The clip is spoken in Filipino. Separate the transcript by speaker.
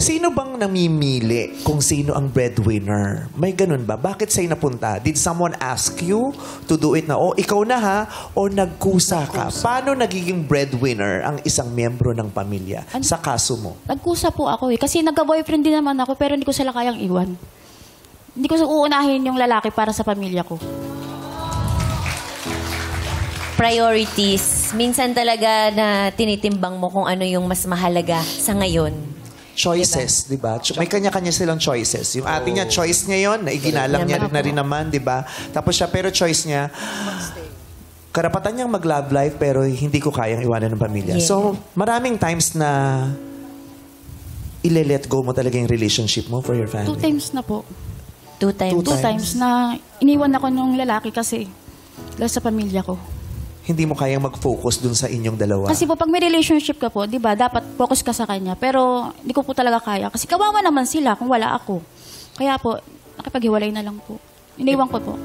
Speaker 1: Sino bang namimili kung sino ang breadwinner? May ganun ba? Bakit sa'yo napunta? Did someone ask you to do it na, oh, ikaw na ha? O nagkusa ka? Paano nagiging breadwinner ang isang miyembro ng pamilya sa kaso mo?
Speaker 2: Nagkusa po ako eh. Kasi nagka-boyfriend din naman ako pero hindi ko sila kayang iwan. Hindi ko uunahin yung lalaki para sa pamilya ko.
Speaker 3: Priorities. Minsan talaga na tinitimbang mo kung ano yung mas mahalaga sa ngayon.
Speaker 1: Choices, di ba? May kanya-kanya silang choices. Yung ating niya, choice niya yun, na iginalang niya na rin naman, di ba? Tapos siya, pero choice niya, karapatan niyang mag-love life, pero hindi ko kayang iwanan ng pamilya.
Speaker 3: Yeah.
Speaker 1: So, maraming times na ile-let go mo talaga yung relationship mo for your
Speaker 2: 2
Speaker 1: family.
Speaker 2: times na po.
Speaker 3: 2 times.
Speaker 2: 2 times na iniwan ako ng lalaki kasi dahil sa pamilya ko.
Speaker 1: Hindi mo kayang mag-focus dun sa inyong dalawa.
Speaker 2: Kasi po, pag may relationship ka po, di ba, dapat focus ka sa kanya. Pero, hindi ko po talaga kaya. Kasi kawawa naman sila kung wala ako. Kaya po, nakipaghiwalay na lang po. Iniwan ko po.